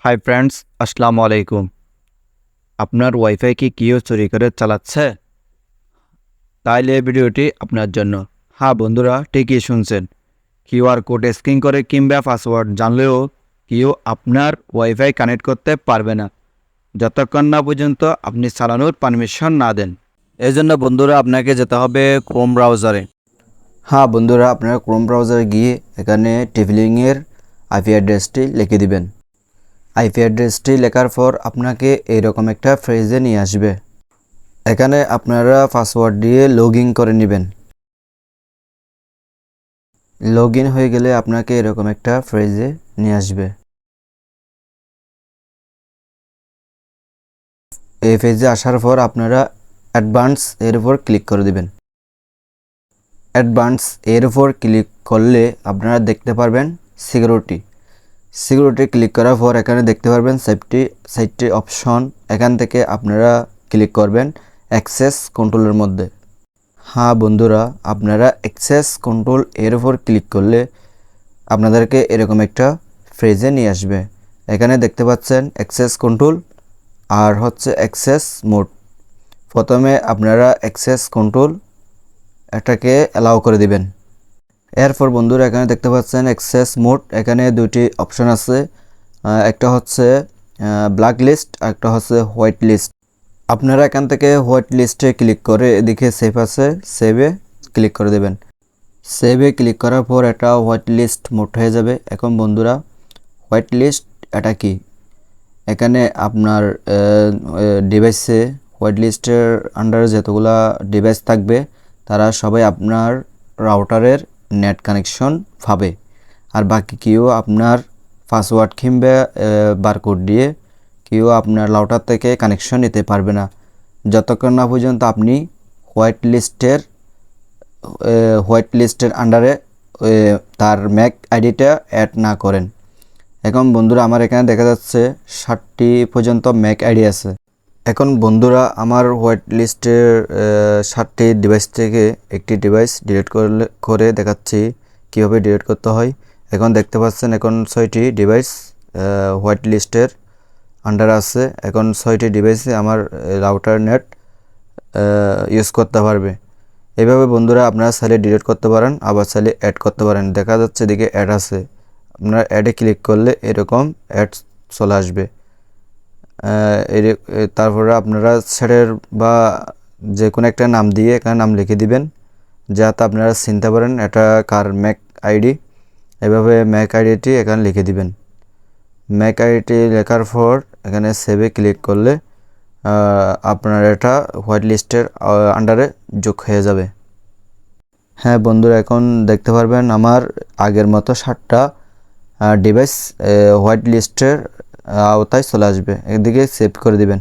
Hi friends, আসসালামু আলাইকুম। আপনার ওয়াইফাই কি কেউ চুরি করে চালাচ্ছে? তাইলে এই ভিডিওটি আপনার জন্য। হ্যাঁ বন্ধুরা, ঠিকই শুনছেন। কিউআর কোড স্ক্যান করে কিংবা পাসওয়ার্ড জানলেও কেউ আপনার ওয়াইফাই কানেক্ট করতে পারবে না, যতক্ষণ না পর্যন্ত আপনি চালানোর পারমিশন না দেন। এই জন্য বন্ধুরা আপনাকে যেতে হবে ক্রোম ব্রাউজারে। হ্যাঁ বন্ধুরা, আপনারা ক্রোম ব্রাউজারে গিয়ে এখানে টিফলিংয়ের আইপি অ্যাড্রেসটি লিখে দিবেন। আইপি অ্যাড্রেসটি লেখার পর আপনাকে এইরকম একটা ফ্রেজে নিয়ে আসবে। এখানে আপনারা পাসওয়ার্ড দিয়ে লগ ইন করে নেবেন। লগ ইন হয়ে গেলে আপনাকে এরকম একটা ফ্রেজে নিয়ে আসবে। এই ফ্রেজে আসার পর আপনারা অ্যাডভান্স এর উপর ক্লিক করে দিবেন। অ্যাডভান্স এর উপর ক্লিক করলে আপনারা দেখতে পারবেন সিকিউরিটি ক্লিক করার পর এখানে দেখতে পারবেন সেফটি অপশন। এখান থেকে আপনারা ক্লিক করবেন অ্যাক্সেস কন্ট্রোলের মধ্যে। হ্যাঁ বন্ধুরা, আপনারা অ্যাক্সেস কন্ট্রোল এর উপর ক্লিক করলে আপনাদেরকে এরকম একটা ফ্রেজে নিয়ে আসবে। এখানে দেখতে পাচ্ছেন অ্যাক্সেস কন্ট্রোল আর হচ্ছে অ্যাক্সেস মোড। প্রথমে আপনারা অ্যাক্সেস কন্ট্রোল এটাকে অ্যালাউ করে দিবেন। এরপর বন্ধুরা এখানে দেখতে পাচ্ছেন অ্যাক্সেস মোড। এখানে দুটি অপশন আছে, একটা হচ্ছে ব্ল্যাক লিস্ট, একটা হচ্ছে হোয়াইট লিস্ট। আপনারা এখান থেকে হোয়াইট লিস্টে ক্লিক করে এদিকে সেভ আছে, সেভে ক্লিক করে দেবেন। সেভে ক্লিক করার পর এটা হোয়াইট লিস্ট মোড হয়ে যাবে। এখন বন্ধুরা, হোয়াইট লিস্ট এটা কি? এখানে আপনার ডিভাইসে হোয়াইট লিস্টের আন্ডারে যতগুলা ডিভাইস থাকবে তারা সবাই আপনার রাউটারের নেট কানেকশন পাবে, আর বাকি কেউ আপনার পাসওয়ার্ড কিংবা বারকোড দিয়ে কেউ আপনার রাউটার থেকে কানেকশন নিতে পারবে না, যতক্ষণ না পর্যন্ত আপনি হোয়াইট লিস্টের আন্ডারে তার ম্যাক আইডিটা অ্যাড না করেন। এখন বন্ধুরা আমার এখানে দেখা যাচ্ছে 60টি পর্যন্ত ম্যাক আইডি আছে। এখন বন্ধুরা আমার হোয়াইট লিস্টের 60টি ডিভাইস থেকে একটি ডিভাইস ডিলিট করে দেখাচ্ছি কীভাবে ডিলিট করতে হয়। এখন দেখতে পাচ্ছেন এখন 6টি ডিভাইস হোয়াইট লিস্টের আন্ডার আছে। এখন 6টি ডিভাইসে আমার রাউটার নেট ইউজ করতে পারবে। এভাবে বন্ধুরা আপনারা চাইলে ডিলিট করতে পারেন, আবার চাইলে অ্যাড করতে পারেন। দেখা যাচ্ছে এদিকে অ্যাড আছে, আপনারা অ্যাডে ক্লিক করলে এরকম অ্যাড চলে আসবে। তারপরে আপনারা সেটের বা যে কোনো একটা নাম দিয়ে এখানে নাম লিখে দিবেন, যাতে আপনারা চিনতে পারেন এটা কার ম্যাক আইডি। এভাবে ম্যাক আইডিটি এখানে লিখে দিবেন। ম্যাক আইডিটি লেখার পর এখানে সেভে ক্লিক করলে আপনার এটা হোয়াইট লিস্টের আন্ডারে যোগ হয়ে যাবে। হ্যাঁ বন্ধুরা, এখন দেখতে পারবেন আমার আগের মতো 60টা ডিভাইস হোয়াইট লিস্টের আওতায় চলে আসবে। এদিকে সেভ করে দিবেন।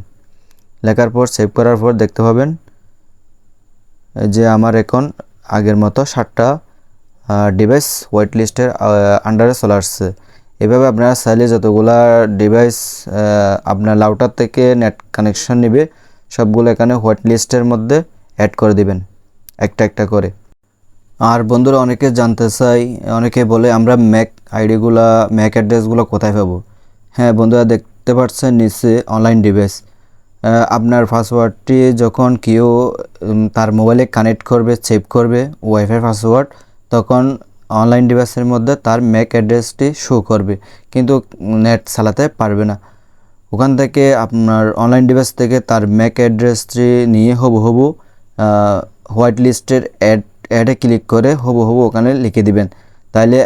লেখার পর সেভ করার পর দেখতে পাবেন যে আমার এখন আগের মতো 60টা ডিভাইস হোয়াইট লিস্টের আন্ডারে চলে আসছে। এভাবে আপনারা চাইলে যতগুলা ডিভাইস আপনার রাউটার থেকে নেট কানেকশন নেবে সবগুলো এখানে হোয়াইট লিস্টের মধ্যে অ্যাড করে দিবেন একটা একটা করে। আর বন্ধুরা অনেকে জানতে চাই, অনেকে বলে আমরা ম্যাক অ্যাড্রেসগুলো কোথায় পাবো? হ্যাঁ বন্ধুরা, দেখতে পাচ্ছেন নিচে অনলাইন ডিভাইস। আপনার পাসওয়ার্ডটি যখন কেউ তার মোবাইলে কানেক্ট করবে, সেভ করবে ওয়াইফাই পাসওয়ার্ড, তখন অনলাইন ডিভাইসের মধ্যে তার ম্যাক অ্যাড্রেসটি শো করবে, কিন্তু নেট চালাতে পারবে না। ওখান থেকে আপনার অনলাইন ডিভাইস থেকে তার ম্যাক অ্যাড্রেসটি নিয়ে হবু হোয়াইট লিস্টের অ্যাডে ক্লিক করে হবু ওখানে লিখে দিবেন। তাইলে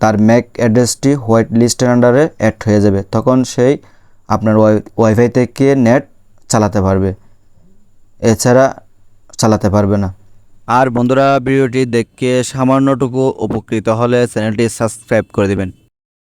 তার ম্যাক অ্যাড্রেসটি হোয়াইট লিস্টের আন্ডারে অ্যাড হয়ে যাবে, তখন সেই আপনার ওয়াইফাই থেকে নেট চালাতে পারবে, এছাড়া চালাতে পারবে না। আর বন্ধুরা, ভিডিওটি দেখে সামান্যটুকু উপকৃত হলে চ্যানেলটি সাবস্ক্রাইব করে দিবেন।